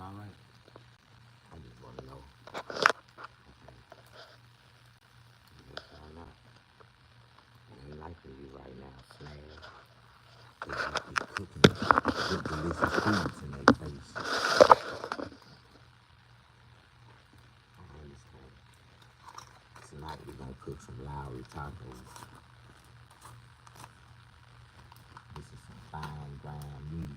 all right? I just want to know. Yes or not? It ain't like for you right now, Snag. Because you keep cooking good, delicious foods in their face. I understand. Tonight we're going to cook some Lowry tacos. This is some fine ground meat.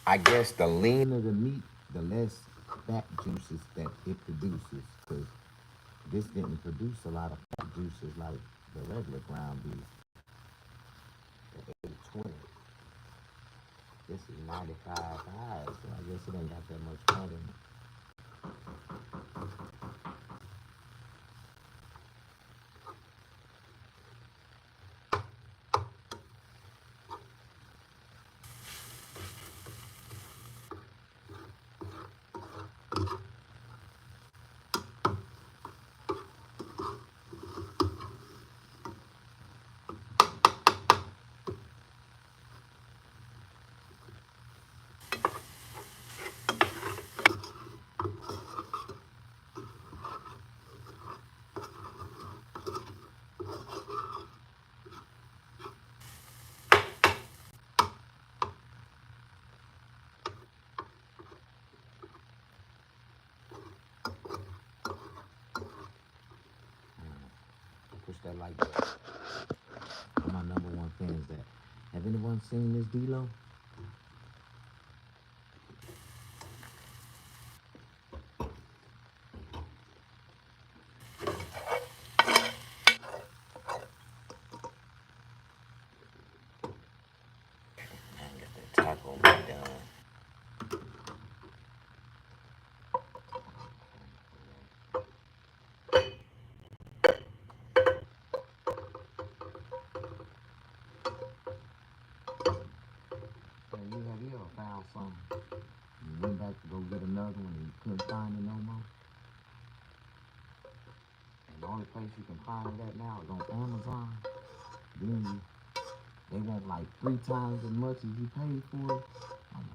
I guess the leaner the meat, the less fat juices that it produces. Because this didn't produce a lot of fat juices like the regular ground beef. The 820. This is 95 high, so I guess it ain't got that much fat in it. Push that like button. For my number one fans that have anyone seen this D-Lo? And get that taco meat done. And you ever found something? You went back to go get another one and you couldn't find it no more? And the only place you can find it at now is on Amazon. Then they want like 3 times as much as you paid for it. I'm like,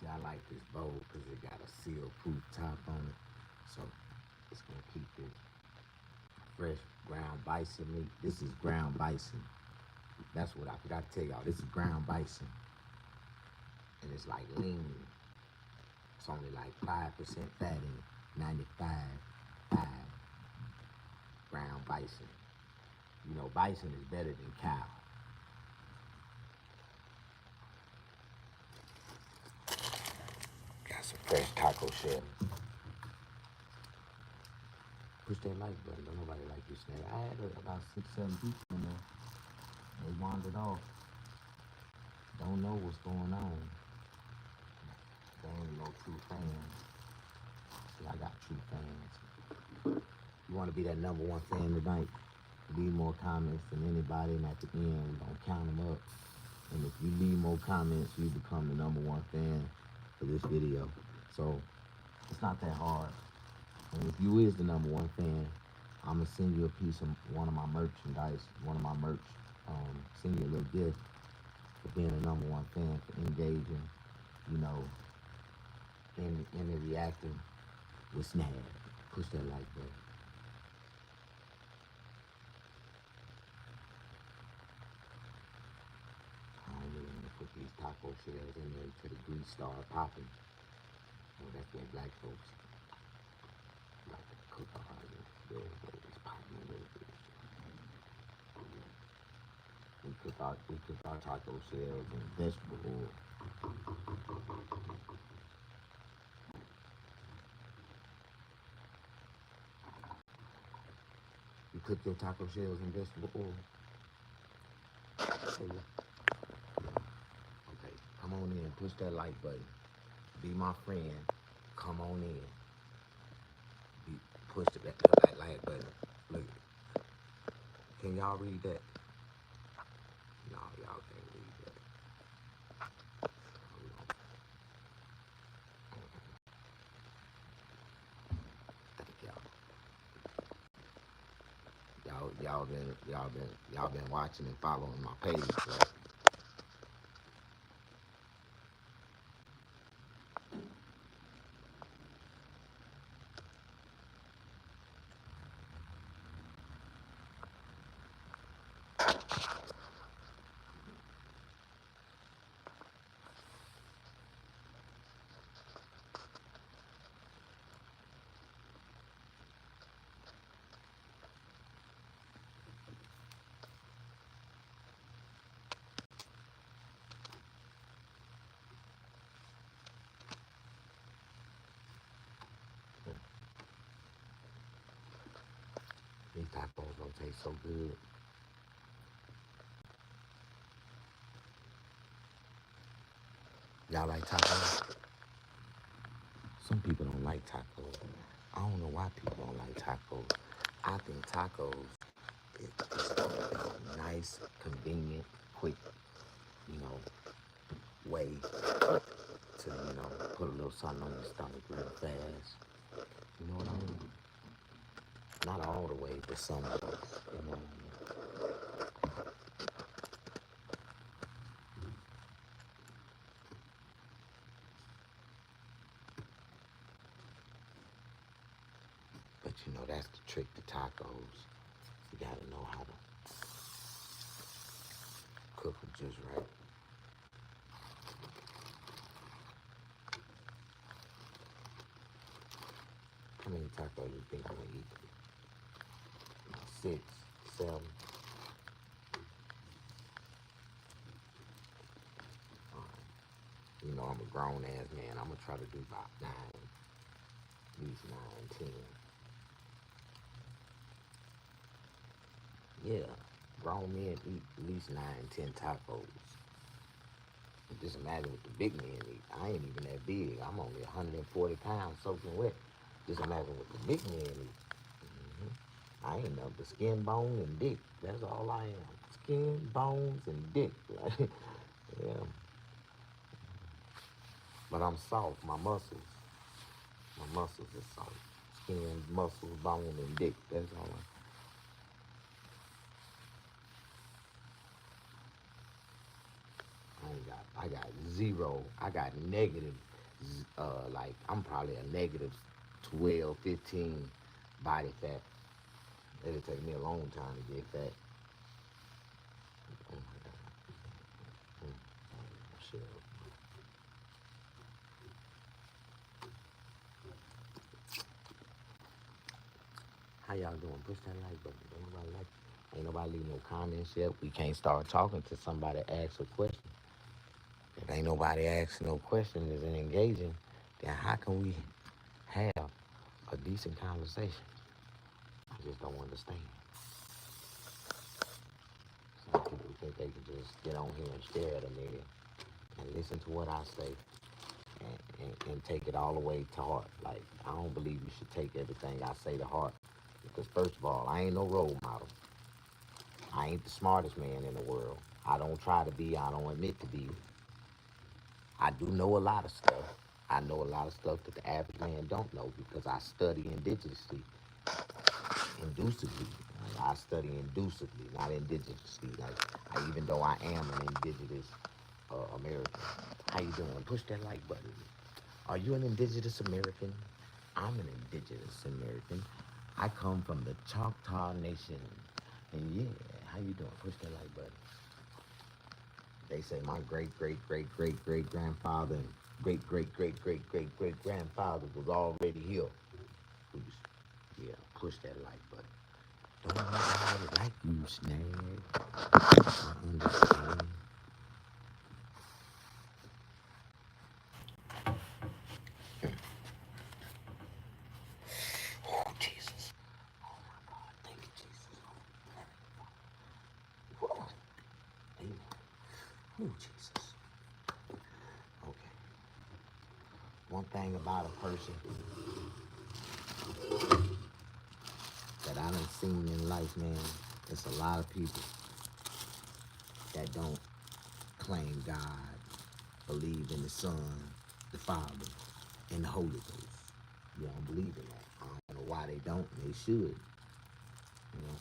see, I like this bowl because it got a seal-proof top on it. So it's going to keep this fresh ground bison meat. This is ground bison. That's what I forgot to tell y'all. This is ground bison. And it's like lean. It's only like 5% fat in it. 95, 5 ground bison. You know, bison is better than cow. Got some fresh taco shell. Push that like button. Don't nobody like this snake. I had about 6, 7 people in there. They wandered off. Don't don't know what's going on. There ain't no true fans. See, I got true fans. You want to be that number one fan tonight? Leave more comments than anybody, and at the end, we're going to count them up. And if you leave more comments, you become the number one fan for this video. So, it's not that hard. And if you is the number one fan, I'm going to send you a piece of one of my merchandise, send you a little gift for being a number one fan, for engaging, you know, in the reacting with Snap. Push that like button. I don't really want to put these taco shells in there until the grease start popping. So that's what black folks like to cook all this. It's popping a little bit. We cook our taco shells in vegetable oil. You cook your taco shells in vegetable oil? Okay, come on in. Push that like button. Be my friend. Come on in. Push that like button. Look. Can y'all read that? No, y'all can't read that. Thank y'all. Y'all been watching and following my page, right? These tacos don't taste so good. Y'all like tacos? Some people don't like tacos. I don't know why people don't like tacos. I think tacos is a nice, convenient, quick, you know, way to, you know, put a little something on your stomach real fast. You know what I mean? Not all the way, but some of it. You know what I mean? But you know, that's the trick to tacos. You gotta know how to cook them just right. How many tacos you think I'm gonna eat? 6, 7. You know, I'm a grown ass man. I'm gonna try to do about 9, at least 9, 10. Yeah, grown men eat at least 9, 10 tacos. Just imagine what the big men eat. I ain't even that big. I'm only 140 pounds soaking wet. Just imagine what the big men eat. I ain't nothing but skin, bone, and dick. That's all I am. Skin, bones, and dick. Yeah. But I'm soft. My muscles are soft. Skin, muscles, bone, and dick. That's all I got zero. I got negative, like, I'm probably a negative 12, 15 body fat. It'll take me a long time to get fat. Oh my God. Shit. How y'all doing? Push that like button. Ain't nobody leave no comments yet. We can't start talking till somebody asks a question. If ain't nobody asking no question, isn't engaging, then how can we have a decent conversation? I just don't understand. Some people think they can just get on here and stare at a nigga and listen to what I say and take it all the way to heart. Like, I don't believe you should take everything I say to heart because, first of all, I ain't no role model. I ain't the smartest man in the world. I don't try to be, I don't admit to be. I do know a lot of stuff. I know a lot of stuff that the average man don't know because I study indigenously, inducively. I study inducively, not indigenously. Like, even though I am an indigenous American. How you doing? Push that like button. Are you an indigenous American? I'm an indigenous American. I come from the Choctaw Nation. And yeah, how you doing? Push that like button. They say my great-great-great-great-great-grandfather and great-great-great-great-great-great-grandfather was already here. Yeah, push that like button. Don't nobody like you, Snag. I understand. Oh, Jesus. Oh, my God. Thank you, Jesus. Whoa. Amen. Oh, Jesus. Okay. One thing about a person that I done seen in life, man, it's a lot of people that don't claim God, believe in the Son, the Father, and the Holy Ghost. You don't believe in that. I don't know why they don't. They should. You know.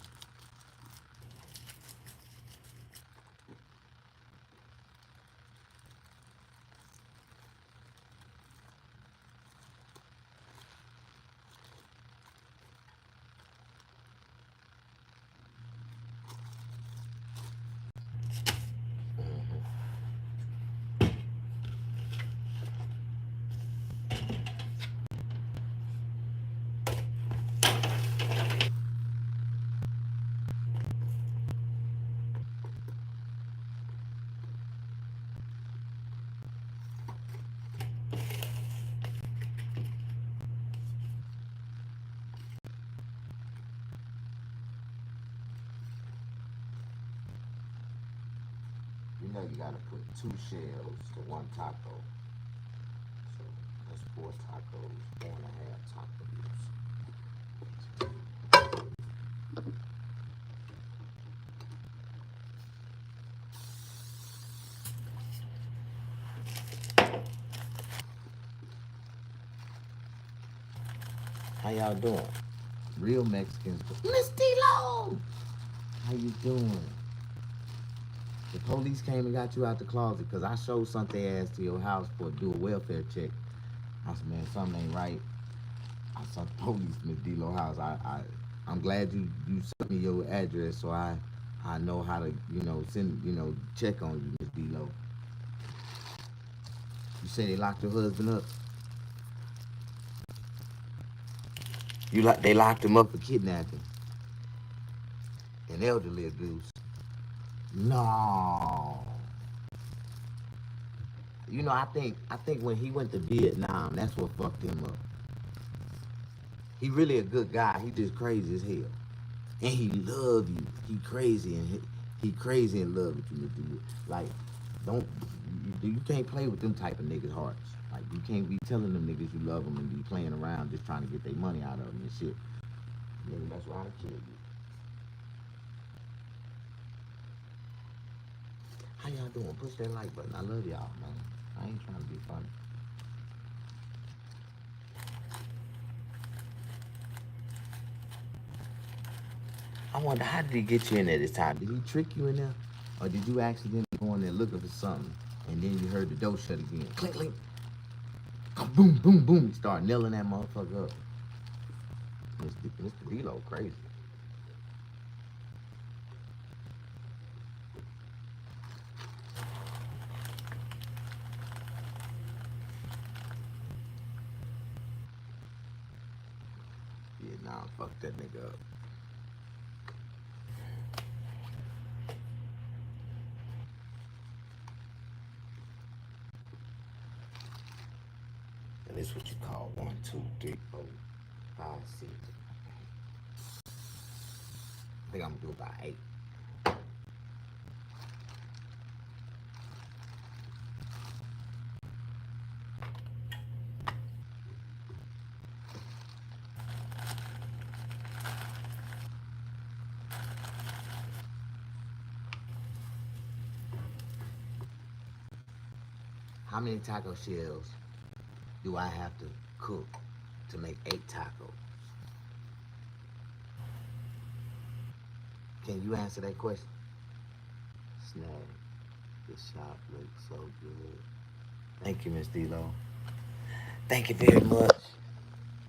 You know you gotta put 2 shells to 1 taco. So that's 4 tacos, 4.5 tacos. How y'all doing? Real Mexicans. Miss D-Lo! How you doing? The police came and got you out the closet because I showed something ass to your house for do a welfare check. I said, man, something ain't right. I saw the police in the D-Lo house. I'm glad you sent me your address so I know how to, send, check on you, Miss D-Lo. You say they locked your husband up? They locked him up for kidnapping and elderly abuse. No. I think when he went to Vietnam, that's what fucked him up. He really a good guy. He just crazy as hell. And he love you. He crazy and he crazy in love with you, dude. Like, don't you can't play with them type of niggas' hearts. Like, you can't be telling them niggas you love them and be playing around just trying to get their money out of them and shit. Nigga, that's why I kill you. How y'all doing? Push that like button. I love y'all, man. I ain't trying to be funny. I wonder, how did he get you in there this time? Did he trick you in there? Or did you accidentally go in there looking for something and then you heard the door shut again? Click, click. Boom, boom, boom. Start nailing that motherfucker up. Mr. D-Lo crazy. Yeah, nah, fuck that nigga up. And this what you call 1, 2, 3, 4, 5, 6. I think I'm gonna do about 8. How many taco shells do I have to cook to make 8 tacos? Can you answer that question? Snag. The shop looks so good. Thank you, Miss D-Lo. Thank you very much.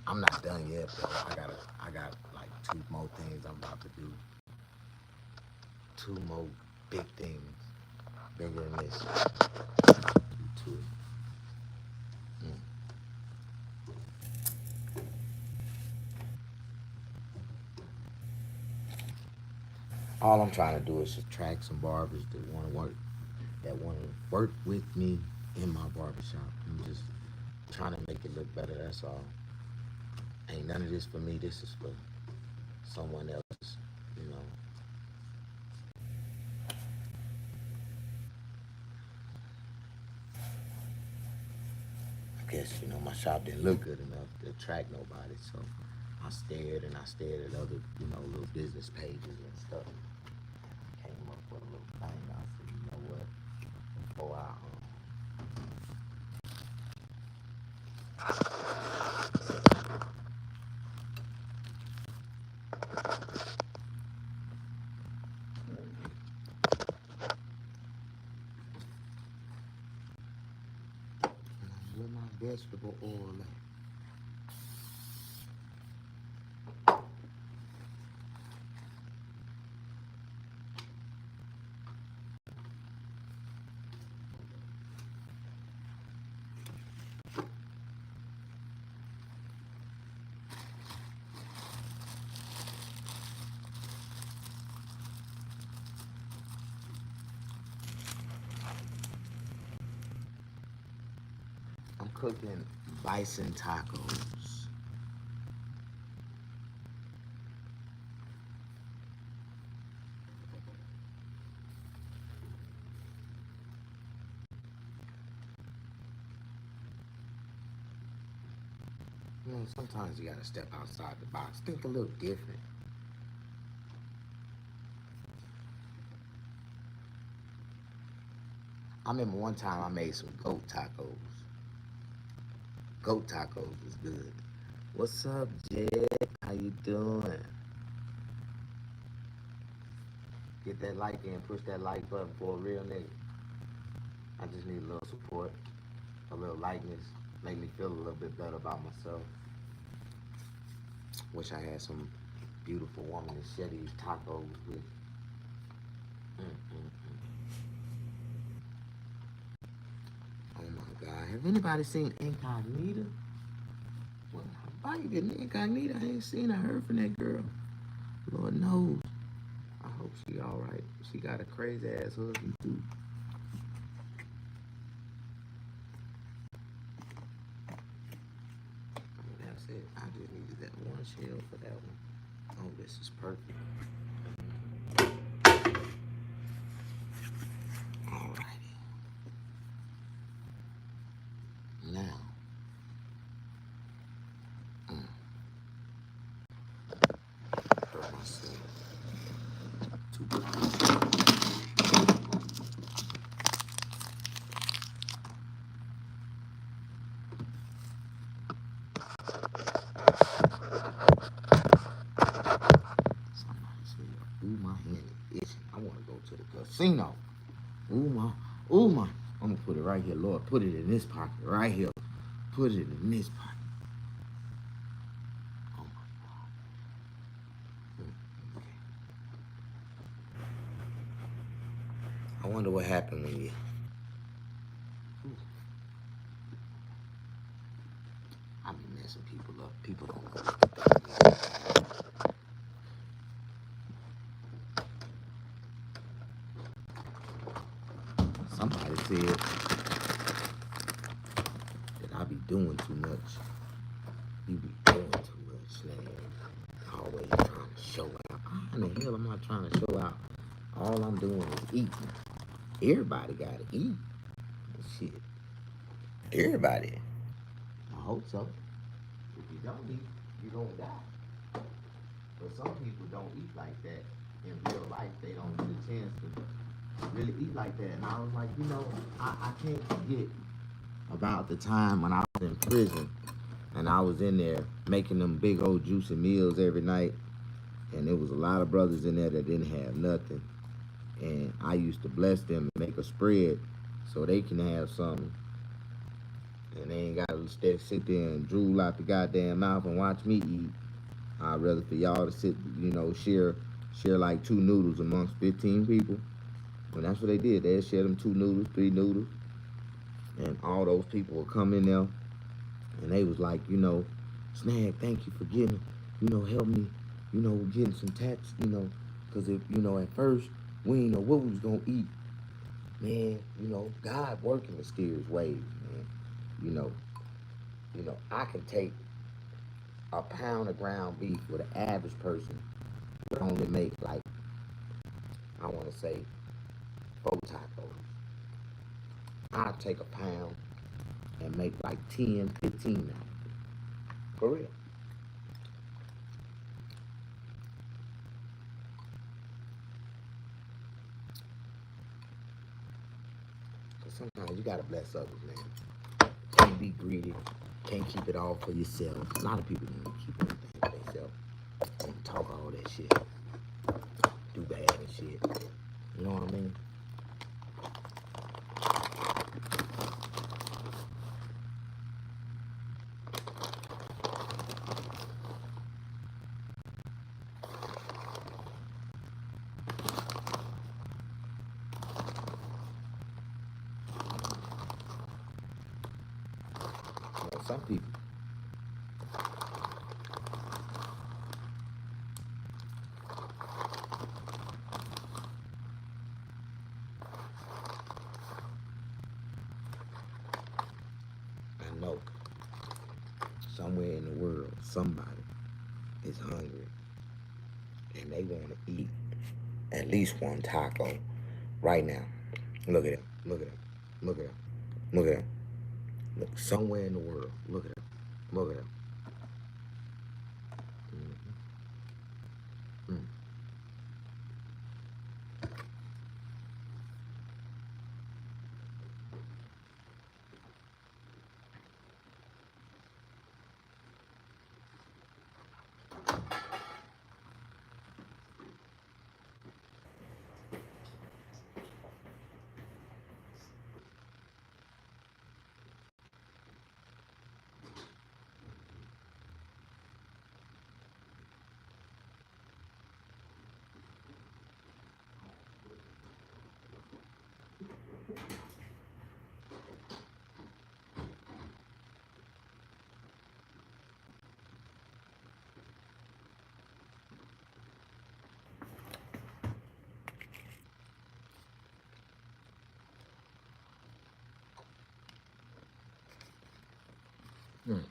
I'm not done yet, though. I got like 2 more things I'm about to do. 2 more big things. Bigger than this. 2. All I'm trying to do is attract some barbers that want to work with me in my barbershop. I'm just trying to make it look better, that's all. Ain't none of this for me, this is for someone else, you know. I guess, my shop didn't look good enough to attract nobody, so I stared and I stared at other, little business pages and stuff. Came up with a little thing. I said, you know what? Before I where my vegetable oil at? I'm cooking bison tacos. Sometimes you gotta step outside the box, think a little different. I remember one time I made some goat tacos. Goat tacos is good. What's up, Jed? How you doing? Get that like in, push that like button for a real nigga. I just need a little support, a little likeness, make me feel a little bit better about myself. Wish I had some beautiful woman to share these tacos with. Oh my God, have anybody seen Incognita? Well, how you getting Incognita? I ain't seen or heard from that girl. Lord knows. I hope she all right. She got a crazy ass husband too. That's it. I just needed that one shell for that one. Oh, this is perfect. Alrighty. Now. Hurt myself. Too good. Ooh, my hand is itching. I want to go to the casino. Ooh, my. I'm going to put it right here. Lord, put it in this pocket right here. Put it in this pocket. Oh, my God. Okay. I wonder what happened when you... I be messing people up. People don't know what the thing is. Somebody said that I be doing too much. You be doing too much, man. Always trying to show out. How in the hell am I trying to show out? All I'm doing is eating. Everybody gotta eat. Shit. Everybody. I hope so. If you don't eat, you don't die. But some people don't eat like that in real life. They don't get a chance to really eat like that. And I was like, I can't forget about the time when I was in prison and I was in there making them big old juicy meals every night. And there was a lot of brothers in there that didn't have nothing. And I used to bless them and make a spread so they can have something. And they ain't got to sit there and drool out the goddamn mouth and watch me eat. I'd rather for y'all to sit, share like 2 noodles amongst 15 people. And that's what they did. They'd share them 2 noodles, 3 noodles. And all those people would come in there and they was like, Snag, thank you for getting, help me, getting some tax, because if, at first we didn't know what we was going to eat. Man, God working mysterious ways, man. I can take a pound of ground beef with an average person would only make like, I want to say 4 tacos. I'll take a pound and make like 10, 15 now. For real. Cause sometimes you gotta bless others, man. Can't be greedy. Can't keep it all for yourself. A lot of people don't keep everything for themselves. And talk all that shit. Do bad and shit. You know what I mean? Some people. I know somewhere in the world, somebody is hungry and they want to eat at least 1 taco right now. Look at him. Look at him. Look at him. Look at him. Look, somewhere in the world. Look at him. Look at him. Mm-hmm. Mm. Mm.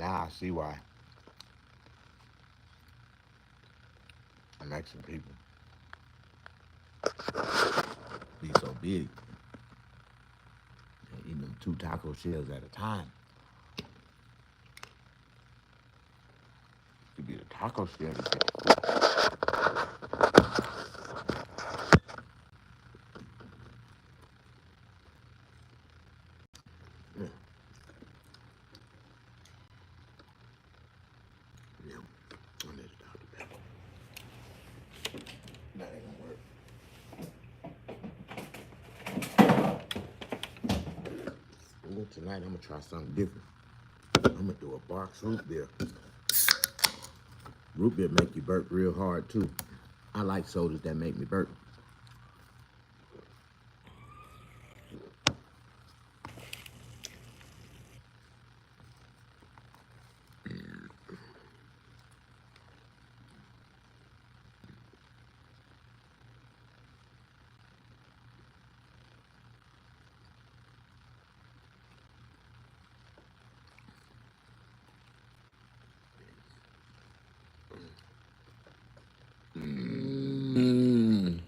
Now I see why Mexican people be so big. They're eating them 2 taco shells at a time. Could be the taco shell. Yeah. Yeah. I need a Dr. Pepper. That ain't gonna work. Ooh, tonight I'm gonna try something different. I'm gonna do a box root beer. Root beer make you burp real hard too. I like sodas that make me burp. Mm.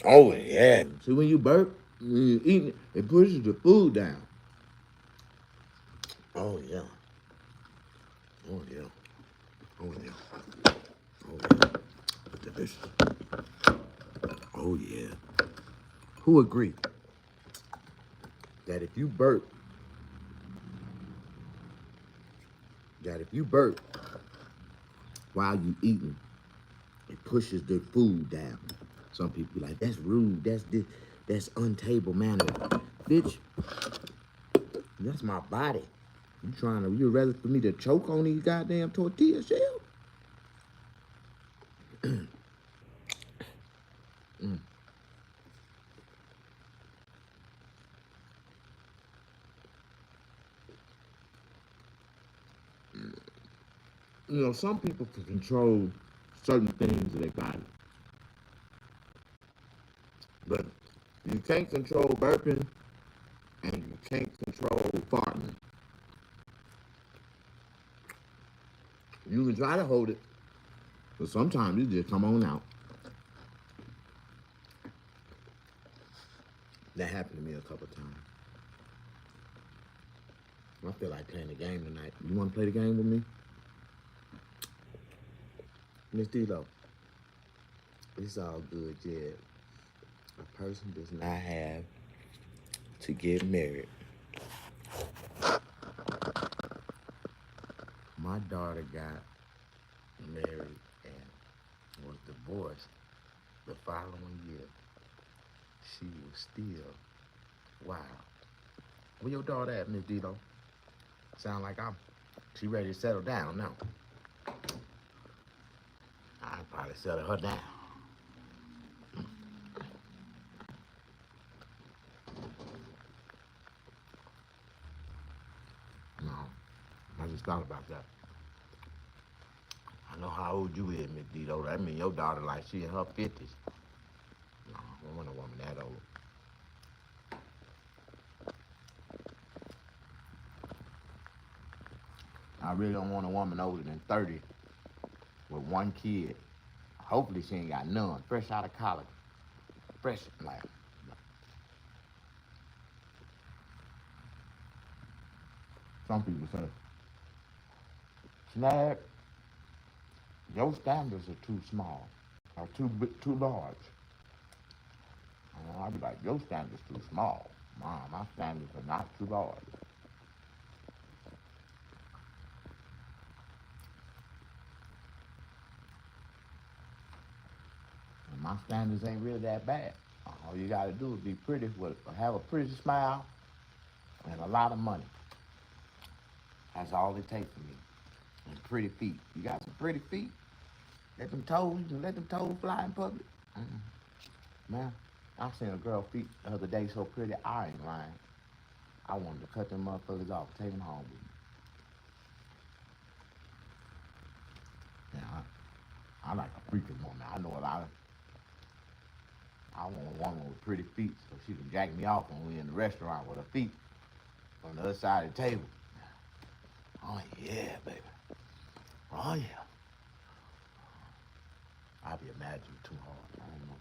Oh yeah. See when you burp, when you eating, it pushes the food down. Oh yeah. Oh yeah. Oh yeah. Oh yeah. Delicious. Oh yeah. Who agree that if you burp while you eating, it pushes the food down. Some people be like, that's rude, that's untable manner. Bitch, that's my body. You rather for me to choke on these goddamn tortilla shells? Mm. You know, some people can control certain things in their body, but you can't control burping and you can't control farting. You can try to hold it, but sometimes it just come on out. That happened to me a couple times. I feel like playing the game tonight. You want to play the game with me? Miss D'Lo, it's all good, yeah. A person does not have to get married. My daughter got married and was divorced the following year. She was still wild. Where your daughter at, Miss D'Lo? Sound like she ready to settle down now. I'd probably settle her down. No, I just thought about that. I know how old you is, Miss D'Lo. That mean your daughter like she in her 50s. No, I don't want a woman that old. I really don't want a woman older than 30 with 1 kid. Hopefully she ain't got none. Fresh out of college. Fresh, like, some people say, Snag, your standards are too small, or too large. And I'll be like, your standards too small. My standards are not too large. And my standards ain't really that bad. All you gotta do is be pretty, have a pretty smile, and a lot of money. That's all it takes for me. And pretty feet. You got some pretty feet? Let them toes fly in public. Man, I seen a girl feet the other day so pretty, I ain't lying. I wanted to cut them motherfuckers off, take them home with me. Yeah, I like a freaking woman. I know a lot of. I want a woman with pretty feet so she can jack me off when we in the restaurant with her feet on the other side of the table. Oh yeah, baby. Oh yeah. I be imagining too hard. I don't know.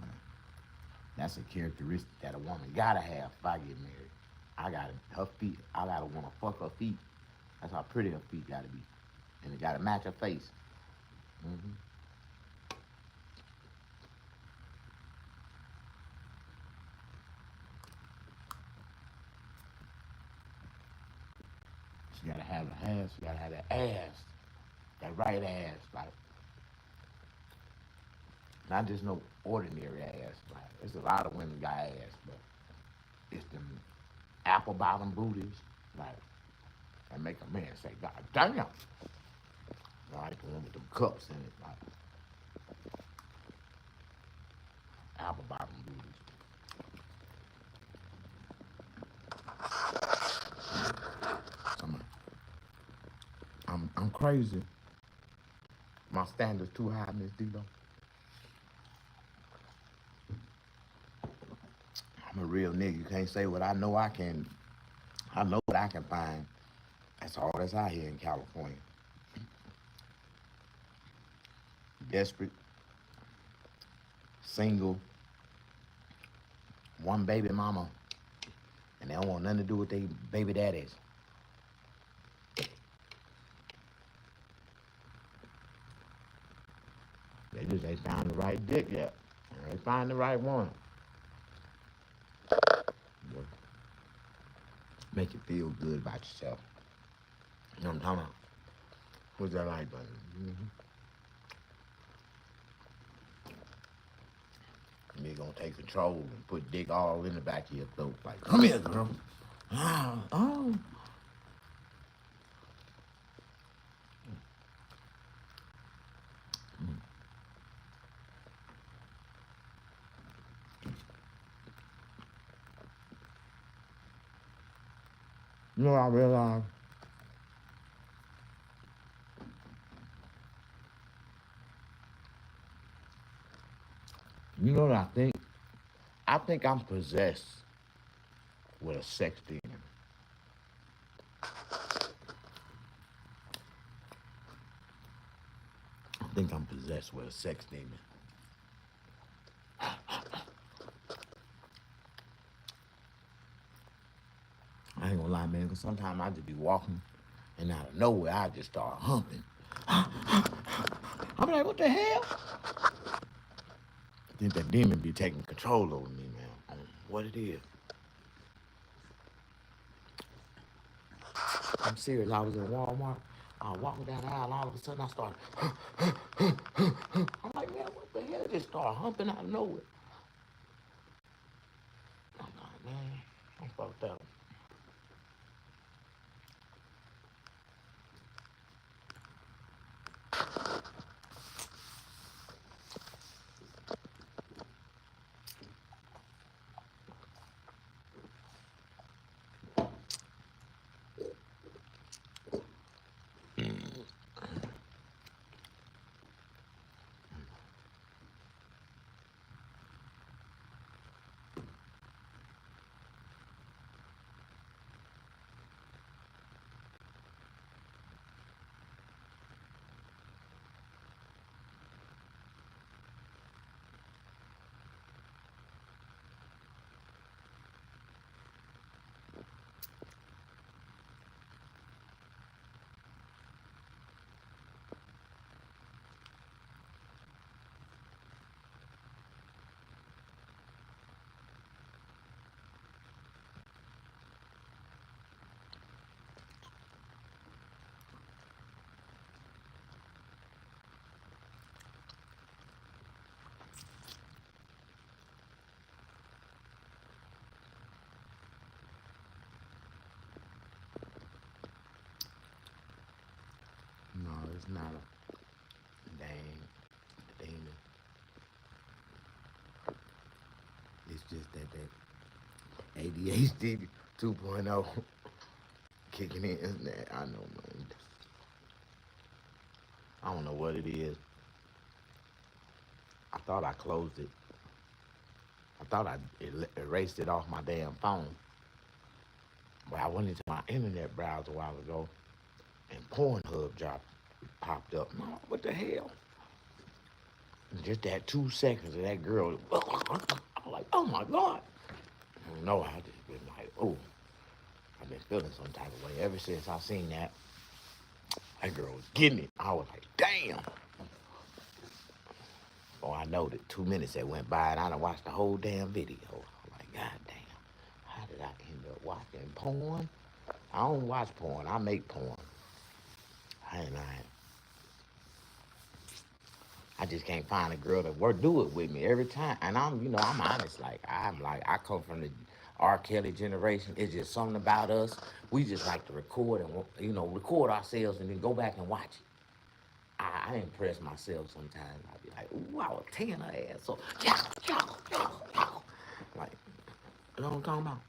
Man, that's a characteristic that a woman gotta have if I get married. I gotta her feet. I gotta wanna fuck her feet. That's how pretty her feet gotta be, and it gotta match her face. Hmm. She gotta have a ass. She gotta have that ass, that right ass, like not just no ordinary ass. Like there's a lot of women got ass, but it's them apple bottom booties, like that make a man say, "God damn!" Like the one with them cups in it, like apple bottom booties. I'm crazy. My standards too high, Miss Debo. I'm a real nigga. You can't say what I know I can. I know what I can find. That's all that's out here in California. Desperate, single, one baby mama, and they don't want nothing to do with their baby daddies. They just ain't found the right dick yet. They find the right one. Make you feel good about yourself. You know what I'm talking about? What's that like button? And you're gonna take control and put dick all in the back of your throat. Like, come here, girl. Oh, oh. You know what I realized? You know what I think? I think I'm possessed with a sex demon. I think I'm possessed with a sex demon. I ain't gonna lie, man, because sometimes I just be walking and out of nowhere I just start humping. I'm like, what the hell? I think that demon be taking control over me, man. I don't know what it is. I'm serious. I was in Walmart. I was walking down the aisle, and all of a sudden I started. I'm like, man, what the hell? I just started humping out of nowhere. I'm like, man, I'm fucked up. No, it's not. just that ADHD 2.0 kicking in. I know, man. I don't know what it is. I thought I closed it. I thought I erased it off my damn phone. But I went into my internet browser a while ago, and Pornhub popped up. What the hell? And just that 2 seconds of that girl, I was like, oh my God. I don't know, I just been like, oh, I've been feeling some type of way ever since I seen that. That girl was getting it. I was like, damn. Oh, I know that 2 minutes that went by and I done watched the whole damn video. I'm like, God damn, how did I end up watching porn? I don't watch porn, I make porn. I just can't find a girl that do it with me every time. And I'm honest. I come from the R. Kelly generation. It's just something about us. We just like to record and, record ourselves and then go back and watch it. I impress myself sometimes. I be like, ooh, I was tearing her ass. So, like, you know what I'm talking about?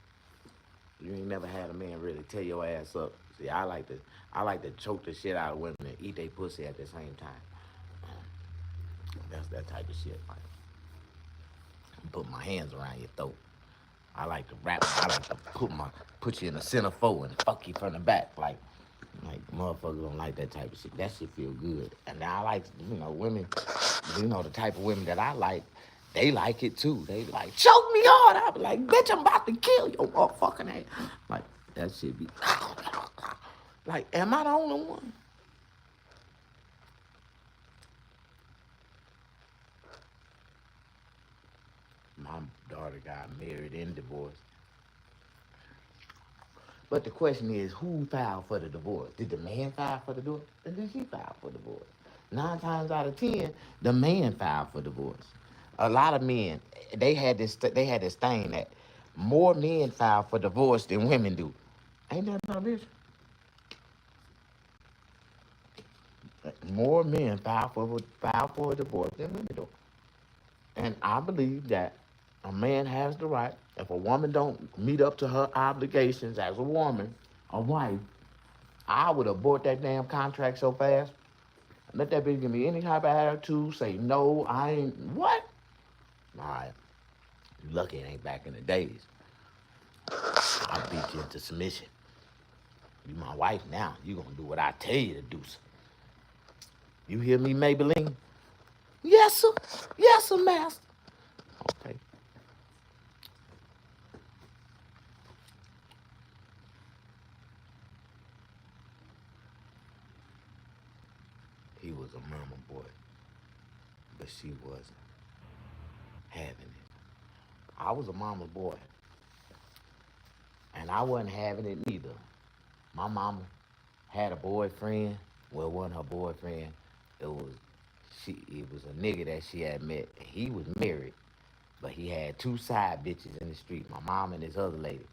You ain't never had a man really tear your ass up. See, I like to choke the shit out of women and eat their pussy at the same time. That's that type of shit. Like, put my hands around your throat. I like to rap. I like to put you in the center four and fuck you from the back. Like motherfuckers don't like that type of shit. That shit feel good. And I like, women, the type of women that I like, they like it too. They like, choke me hard. I be like, bitch, I'm about to kill your motherfucking ass. Like, that shit be, like, am I the only one? My daughter got married and divorced. But the question is, who filed for the divorce? Did the man file for the divorce? Or did she file for divorce? 9 times out of 10, the man filed for divorce. A lot of men, they had this thing that more men file for divorce than women do. Ain't that about a bitch? More men file for a divorce than women do. And I believe that a man has the right, if a woman don't meet up to her obligations as a woman, a wife, I would abort that damn contract so fast. Let that bitch give me any type of attitude, say no, I ain't, what? All right, you lucky it ain't back in the days. I'll beat you into submission. You my wife now, you gonna do what I tell you to do. You hear me, Maybelline? Yes, sir. Yes, sir, master. Okay. He was a mama boy, but she wasn't having it. I was a mama boy, and I wasn't having it neither. My mama had a boyfriend. Well, it wasn't her boyfriend. It was It was a nigga that she had met. He was married, but he had 2 side bitches in the street. My mom and this other lady.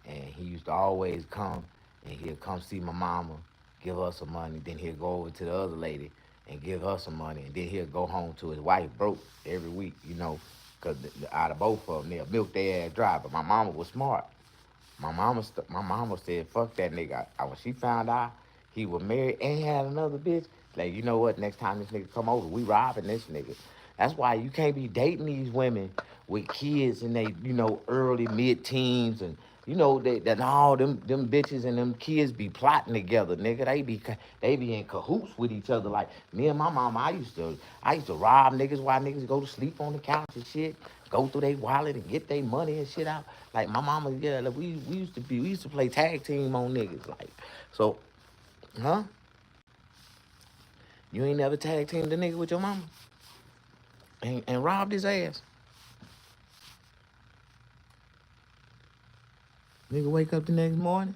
And he used to always come, and he'll come see my mama, give her some money. Then he'll go over to the other lady and give her some money, and then he'll go home to his wife broke every week, because out of both of them, they'll milk their ass dry. But my mama was smart. My mama said, fuck that nigga. When she found out he was married and had another bitch, like, you know what? Next time this nigga come over, we robbing this nigga. That's why you can't be dating these women with kids in they, early mid-teens, and that all them bitches and them kids be plotting together, nigga. They be in cahoots with each other. Like me and my mama, I used to rob niggas while niggas go to sleep on the couch and shit. Go through their wallet and get their money and shit out. Like my mama, yeah, like, we used to play tag team on niggas. Like, so, huh? You ain't never tag teamed the nigga with your mama and robbed his ass. Nigga wake up the next morning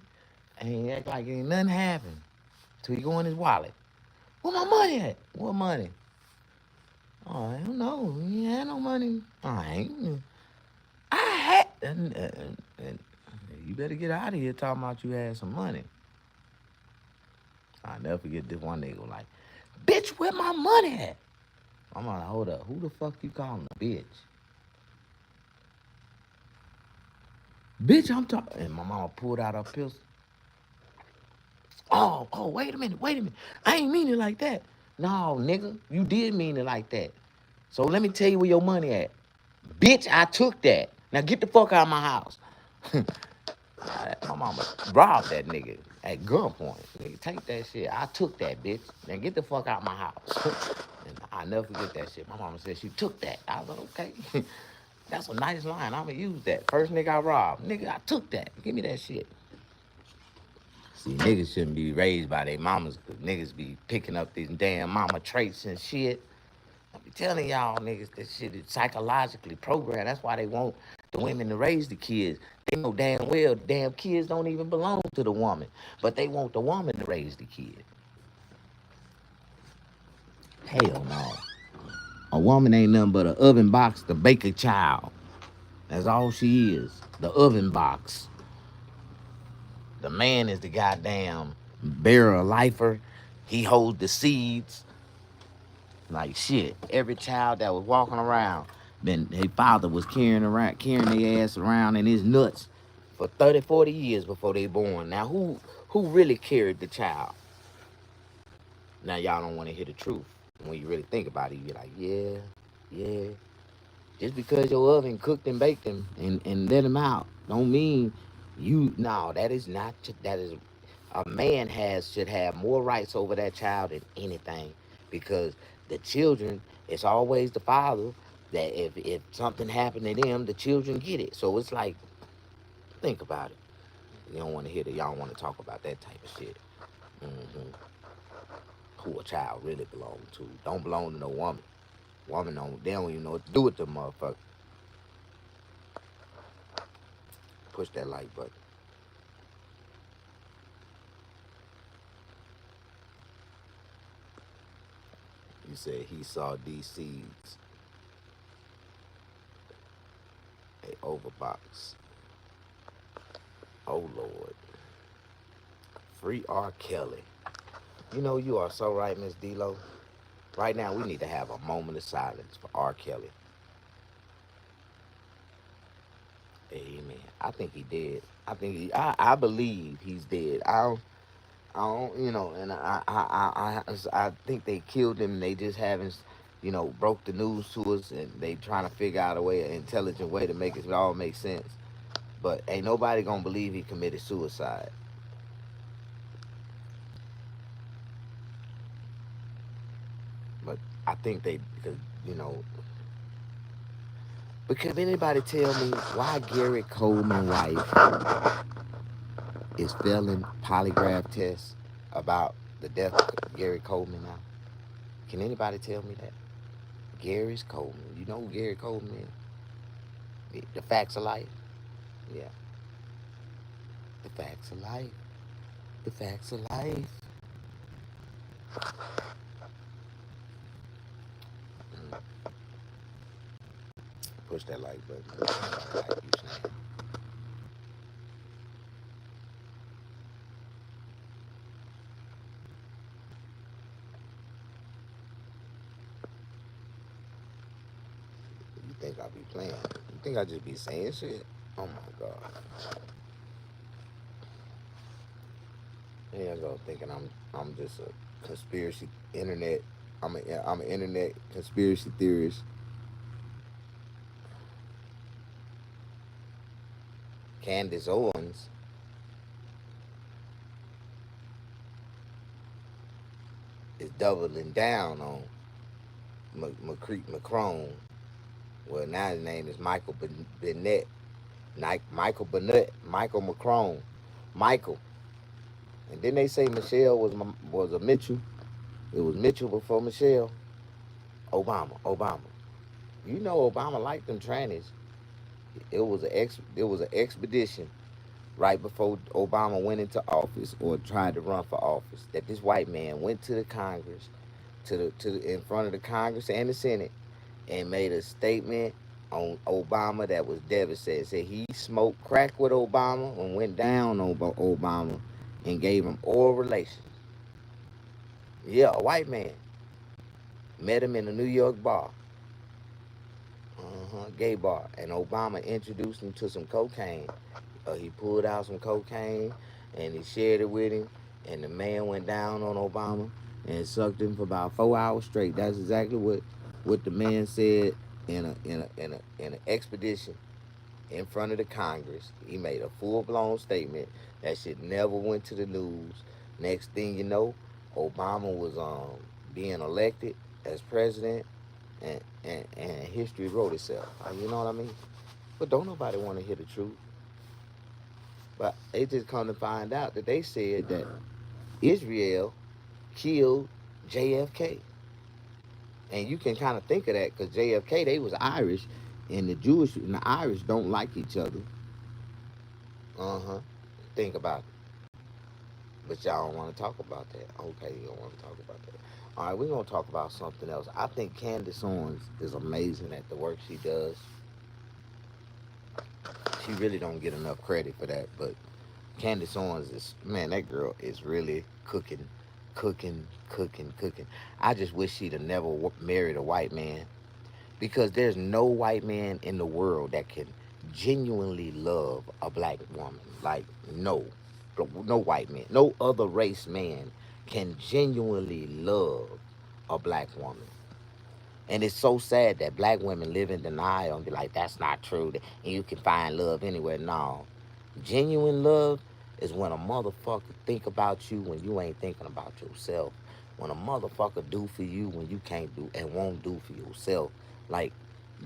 and act like ain't nothing happened till he go in his wallet. Where my money at? What money? Oh, I don't know. You ain't had no money. I ain't. I had. And you better get out of here talking about you had some money. I'll never forget this one nigga like, bitch, where my money at? I'm like, hold up. Who the fuck you calling a bitch? Bitch, I'm talking. And my mama pulled out her pistol. Oh, wait a minute, wait a minute. I ain't mean it like that. No, nigga, you did mean it like that. So let me tell you where your money at. Bitch, I took that. Now get the fuck out of my house. My mama robbed that nigga at gunpoint. Nigga, take that shit. I took that, bitch. Now get the fuck out of my house. And I never forget that shit. My mama said she took that. I was like, okay. That's a nice line. I'ma use that. First nigga I robbed. Nigga, I took that. Give me that shit. See, niggas shouldn't be raised by their mamas, because niggas be picking up these damn mama traits and shit. I be telling y'all niggas that shit is psychologically programmed. That's why they want the women to raise the kids. They know damn well the damn kids don't even belong to the woman, but they want the woman to raise the kid. Hell no. A woman ain't nothing but an oven box to bake a child. That's all she is. The oven box. The man is the goddamn bearer lifer. He holds the seeds. Like shit. Every child that was walking around, then his father was carrying their ass around in his nuts for 30, 40 years before they born. Now who really carried the child? Now y'all don't want to hear the truth. When you really think about it, you're like, yeah. Just because your oven cooked and baked him and let him out, don't mean you. No, that is not. That is a man should have more rights over that child than anything, because the children, it's always the father that if something happened to them, the children get it. So it's like, think about it. You don't want to hear that. Y'all don't want to talk about that type of shit. hmm Who a child really belong to? Don't belong to no woman. Woman don't. They don't even know what to do with them motherfuckers. Push that like button. You said he saw these seeds, a overbox. Oh Lord. Free R. Kelly. You know you are so right, Miss D-Lo. Right now we need to have a moment of silence for R. Kelly. Amen. I think he dead. I believe he's dead. I don't, and I think they killed him. They just haven't, broke the news to us, and they trying to figure out a way, an intelligent way to make it all make sense. But ain't nobody gonna believe he committed suicide. But I think they, because you know, but can anybody tell me why Gary Coleman wife is failing polygraph tests about the death of Gary Coleman now? Can anybody tell me that? Gary's Coleman. You know who Gary Coleman is? The Facts of Life. Yeah. The Facts of Life. The Facts of Life. Mm. Push that like button. Like you saying. You think I be playing? You think I just be saying shit? Oh my god. Yeah, I go thinking I'm just a conspiracy internet. I'm an internet conspiracy theorist. Candace Owens is doubling down on Macron. Well, now his name is Michael Bennett. Michael Bennett. Michael Macron. Michael. And then they say Michelle was a Mitchell. It was Mitchell before Michelle. Obama. You know Obama liked them trannies. It was an expedition right before Obama went into office or tried to run for office, that this white man went to the Congress, in front of the Congress and the Senate, and made a statement on Obama that was devastating. Said he smoked crack with Obama and went down on Obama and gave him oral relations. Yeah, a white man met him in a New York bar, gay bar, and Obama introduced him to some cocaine He pulled out some cocaine and he shared it with him, and the man went down on Obama and sucked him for about 4 hours straight. That's exactly what the man said in an expedition in front of the Congress. He made a full blown statement. That shit never went to the news. Next thing you know, Obama was being elected as president, and history wrote itself. You know what I mean? But don't nobody want to hear the truth. But they just come to find out that they said that Israel killed JFK. And you can kind of think of that because JFK, they was Irish, and the Jewish and the Irish don't like each other. Uh-huh. Think about it. But y'all don't want to talk about that. Okay, you don't want to talk about that. All right, we're going to talk about something else. I think Candace Owens is amazing at the work she does. She really don't get enough credit for that, but Candace Owens is, man, that girl is really cooking, cooking, cooking, cooking. I just wish she'd have never married a white man, because there's no white man in the world that can genuinely love a black woman. Like, no white man, no other race man can genuinely love a black woman. And it's so sad that black women live in denial and be like, that's not true, and you can find love anywhere. No. Genuine love is when a motherfucker think about you when you ain't thinking about yourself. When a motherfucker do for you when you can't do and won't do for yourself. Like,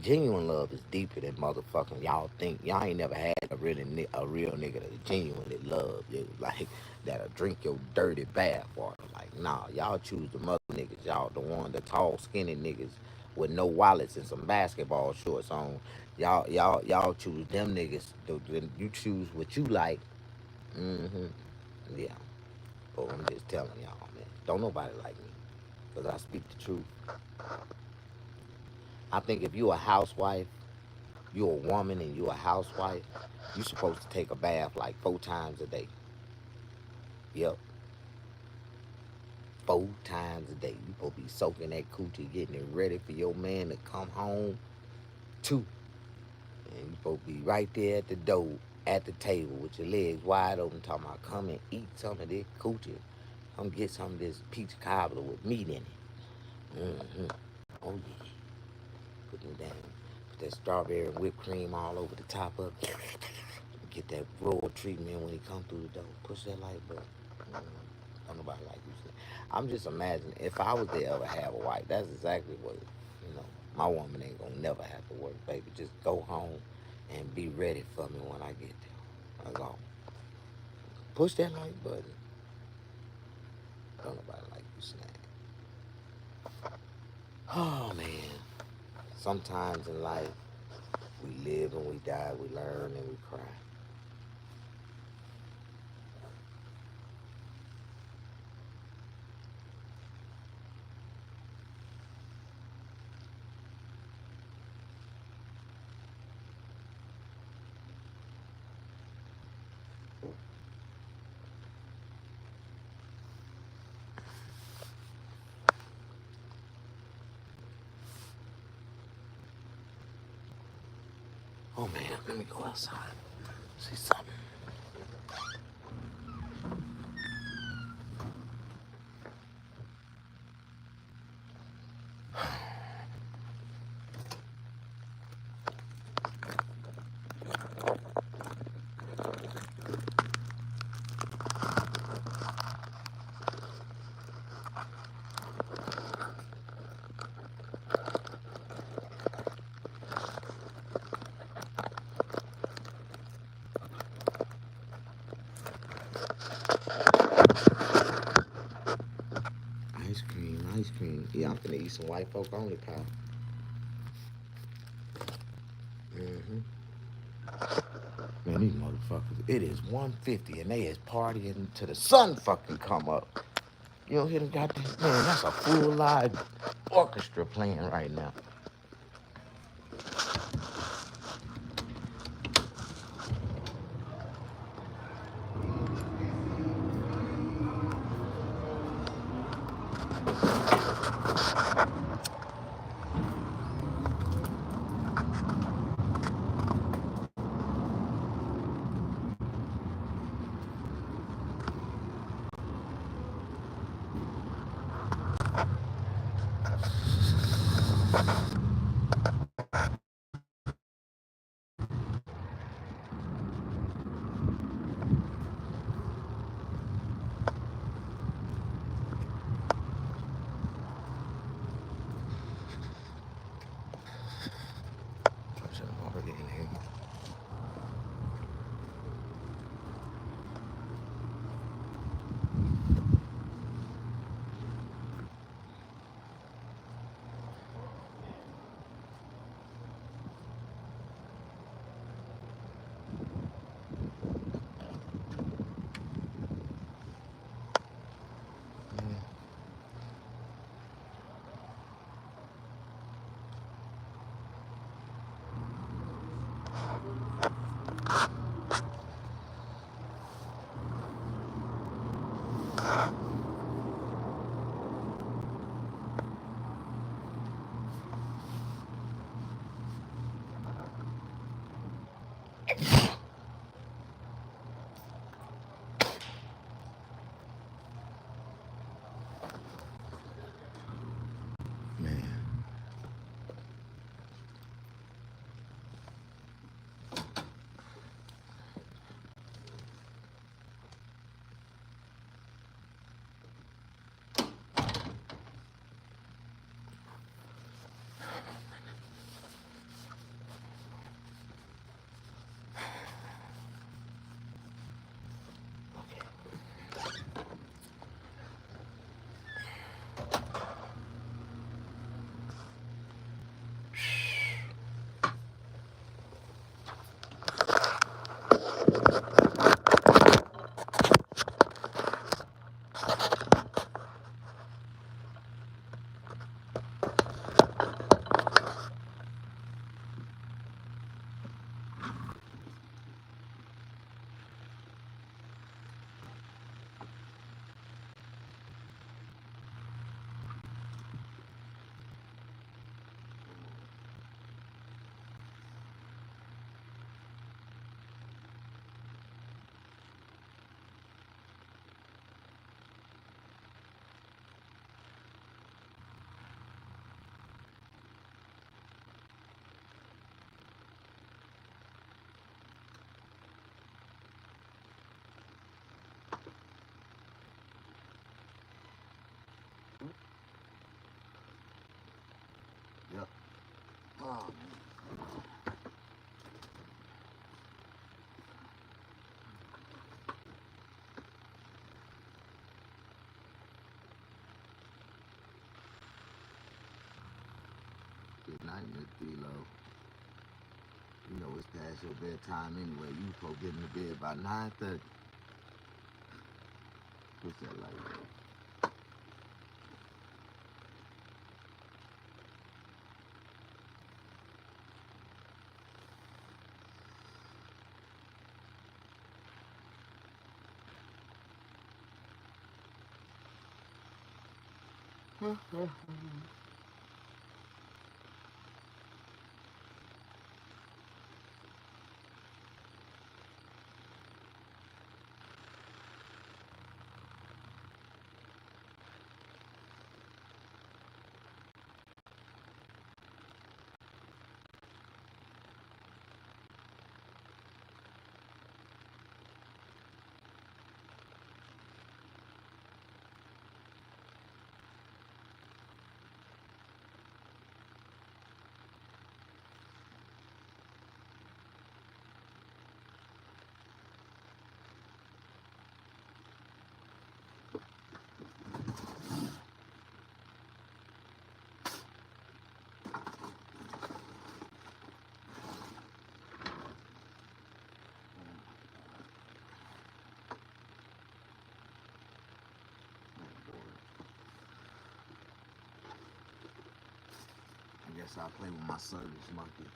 genuine love is deeper than motherfucking y'all think. Y'all ain't never had a real nigga that genuinely love you. Like, that'll drink your dirty bath water. Like, nah, y'all choose the mother niggas. Y'all the one, the tall, skinny niggas with no wallets and some basketball shorts on. Y'all choose them niggas. You choose what you like. Mm-hmm. Yeah. Oh, I'm just telling y'all, man. Don't nobody like me, because I speak the truth. I think if you a housewife, you a woman and you a housewife, you supposed to take a bath like 4 times a day. Yep. 4 times a day. You supposed to be soaking that coochie, getting it ready for your man to come home too. And you supposed to be right there at the door, at the table with your legs wide open, talking about come and eat some of this coochie. Come get some of this peach cobbler with meat in it. Mm-hmm. Oh yeah. Put them down. Put that strawberry and whipped cream all over the top of it. Get that royal treatment when he come through the door. Push that like button. Don't nobody like you. I'm just imagining if I was to ever have a wife, that's exactly what, my woman ain't gonna never have to work, baby. Just go home and be ready for me when I get there. That's all. Push that like button. Don't nobody like you, Snack. Oh, man. Sometimes in life, we live and we die, we learn and we cry. Oh, man, let me go outside. See something. Ice cream, ice cream. Yeah, I'm finna eat some white folk only pie. Mm-hmm. Man, these motherfuckers, it is 1:50 and they is partying till the sun fucking come up. You don't hear the goddamn, man, that's a full live orchestra playing right now. Miss D-Lo. You know it's past your bedtime anyway. You supposed to get in the bed by 9:30. Push that light up. I guess I'll play with my service monkey.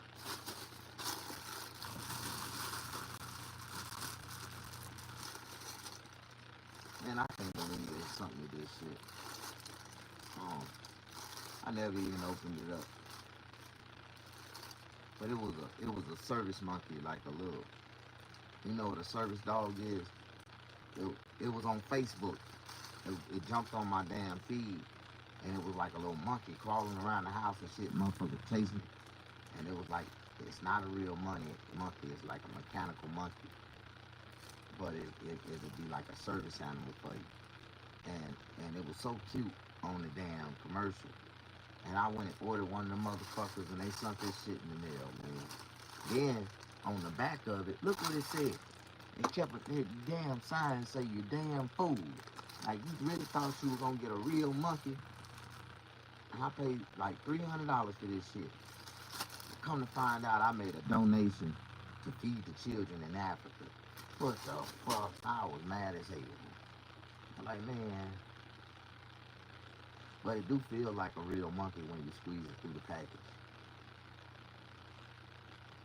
Man, I can't believe there's something to this shit. I never even opened it up. But it was a service monkey, like a little, you know what a service dog is? It was on Facebook. It jumped on my damn feed, and it was like a little monkey crawling around the house and shit, motherfucker chasing it. And it was like, it's not a real monkey, it's like a mechanical monkey. But it'll be like a service animal for you. And it was so cute on the damn commercial. And I went and ordered one of them motherfuckers, and they sent this shit in the mail, man. Then, on the back of it, look what it said. It kept a damn sign say, you damn fool. Like, you really thought you were gonna get a real monkey? And I paid like $300 for this shit. Come to find out, I made a donation to feed the children in Africa. What the fuck? I was mad as hell. I'm like, man. But it do feel like a real monkey when you squeeze it through the package.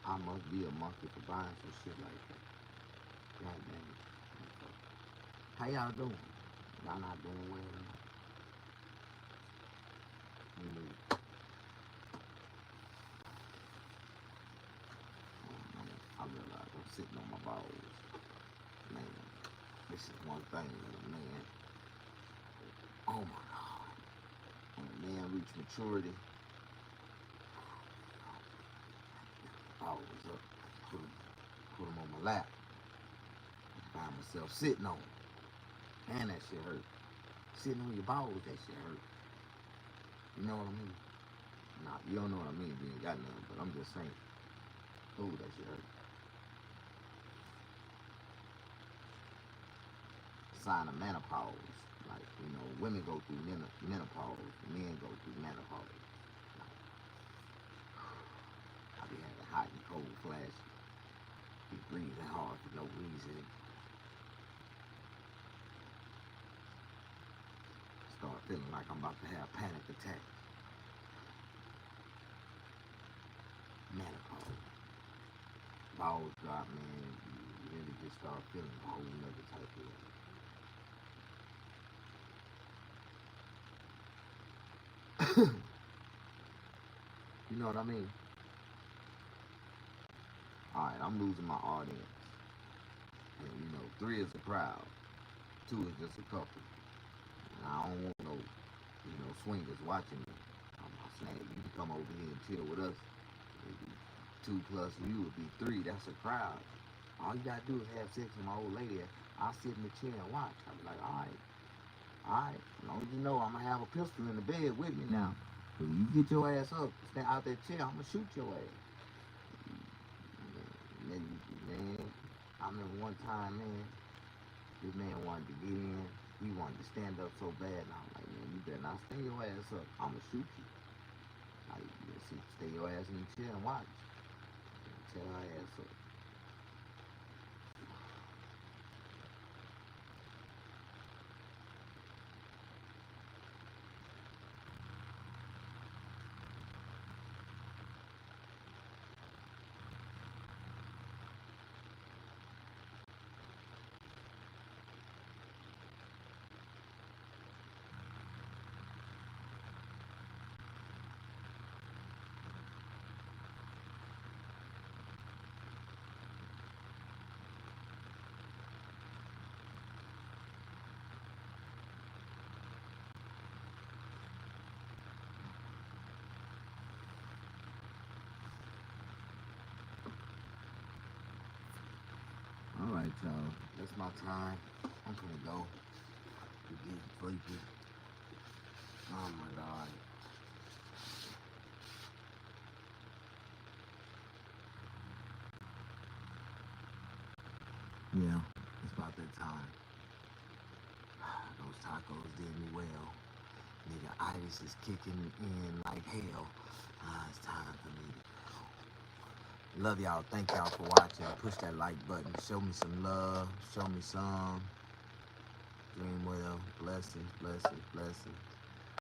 I must be a monkey for buying some shit like that. God damn it. How y'all doing? Y'all not doing well enough? I realize I'm sitting on my balls. Man, this is one thing, man. Oh my God. When a man reach maturity, balls up, put them on my lap. I find myself sitting on them. Man, that shit hurt. Sitting on your balls, that shit hurt. You know what I mean? Nah, you don't know what I mean, you ain't got nothing, but I'm just saying. Ooh, that shit hurt. Sign of menopause. Like, you know, women go through menopause, men go through menopause. Like, I be having hot and cold flashes. Be breathing hard for no reason. Start feeling like I'm about to have a panic attack. Menopause. Balls drop, man. You really just start feeling a whole nother type of way. You know what I mean? Alright, I'm losing my audience. And you know, 3 is a crowd. 2 is just a couple. And I don't want no, you know, swingers watching me. I'm saying you can come over here and chill with us. Maybe 2 plus you would be 3. That's a crowd. All you gotta do is have sex with my old lady. I'll sit in the chair and watch. I'll be like, alright. As long as you know I'm gonna have a pistol in the bed with me now. When you get your ass up, stand out that chair, I'm gonna shoot your ass. Man, I remember one time, man, this man wanted to get in. He wanted to stand up so bad, and I was like, man, you better not stand your ass up. I'm gonna shoot you. Like, you see, stay your ass in your chair and watch. Tell her ass up. All right, y'all. That's my time. I'm gonna go. We're getting sleepy. Oh my God. Yeah, it's about that time. Those tacos did me well. Nigga, itis is kicking in like hell. It's time for me to go. Love y'all. Thank y'all for watching. Push that like button. Show me some love. Show me some. Dream well. Blessings, blessings, blessings.